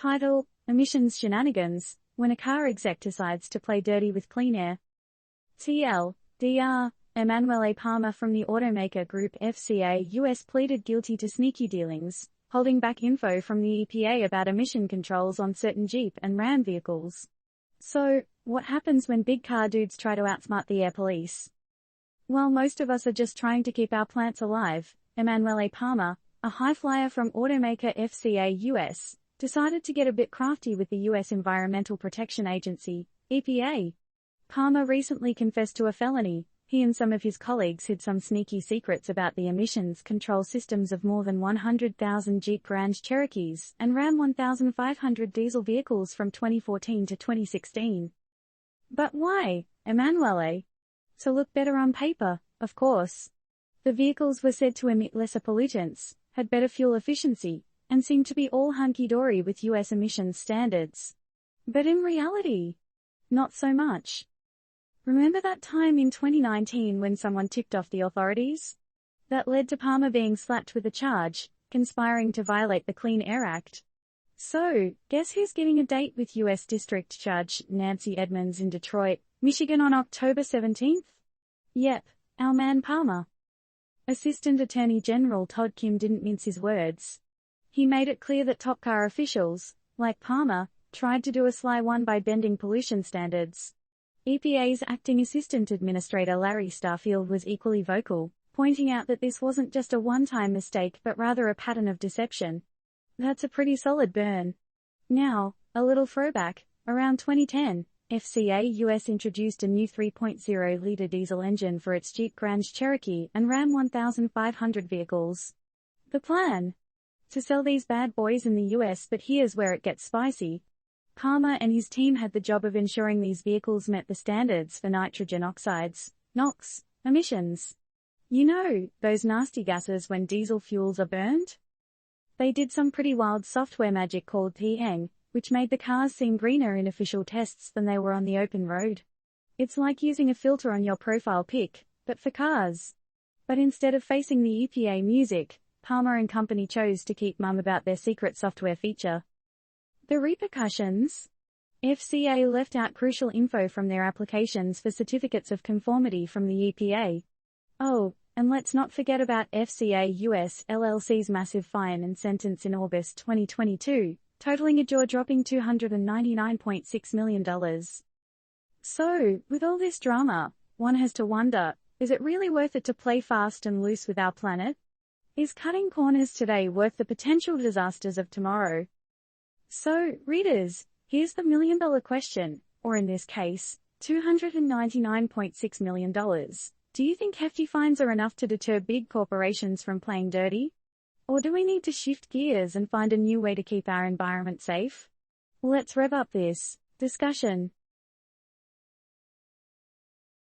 Title: Emissions Shenanigans, when a car exec decides to play dirty with clean air. TL: Emanuele Palma from the automaker group FCA US pleaded guilty to sneaky dealings, holding back info from the EPA about emission controls on certain Jeep and Ram vehicles. So, what happens when big car dudes try to outsmart the air police? While most of us are just trying to keep our plants alive, Emanuele Palma, a high flyer from automaker FCA US, decided to get a bit crafty with the US Environmental Protection Agency, EPA. Palma recently confessed to a felony. He and some of his colleagues hid some sneaky secrets about the emissions control systems of more than 100,000 Jeep Grand Cherokees and Ram 1,500 diesel vehicles from 2014 to 2016. But why, Emanuele? To look better on paper, of course. The vehicles were said to emit lesser pollutants, had better fuel efficiency, and seemed to be all hunky-dory with US emissions standards. But in reality, not so much. Remember that time in 2019 when someone tipped off the authorities? That led to Palma being slapped with a charge, conspiring to violate the Clean Air Act. So, guess who's getting a date with US District Judge Nancy Edmonds in Detroit, Michigan on October 17th? Yep, our man Palma. Assistant Attorney General Todd Kim didn't mince his words. He made it clear that top car officials, like Palma, tried to do a sly one by bending pollution standards. EPA's acting assistant administrator Larry Starfield was equally vocal, pointing out that this wasn't just a one-time mistake but rather a pattern of deception. That's a pretty solid burn. Now, a little throwback, around 2010, FCA US introduced a new 3.0-liter diesel engine for its Jeep Grand Cherokee and Ram 1,500 vehicles. The plan? To sell these bad boys in the US, but here's where it gets spicy. Palma and his team had the job of ensuring these vehicles met the standards for nitrogen oxides, NOx, emissions. You know, those nasty gases when diesel fuels are burned? They did some pretty wild software magic called PEng, which made the cars seem greener in official tests than they were on the open road. It's like using a filter on your profile pic, but for cars. But instead of facing the EPA music, Palma and company chose to keep mum about their secret software feature. The repercussions? FCA left out crucial info from their applications for certificates of conformity from the EPA. Oh, and let's not forget about FCA US LLC's massive fine and sentence in August 2022, totaling a jaw-dropping $299.6 million. So, with all this drama, one has to wonder, is it really worth it to play fast and loose with our planet? Is cutting corners today worth the potential disasters of tomorrow? So, readers, here's the million-dollar question, or in this case, $299.6 million. Do you think hefty fines are enough to deter big corporations from playing dirty? Or do we need to shift gears and find a new way to keep our environment safe? Let's rev up this discussion.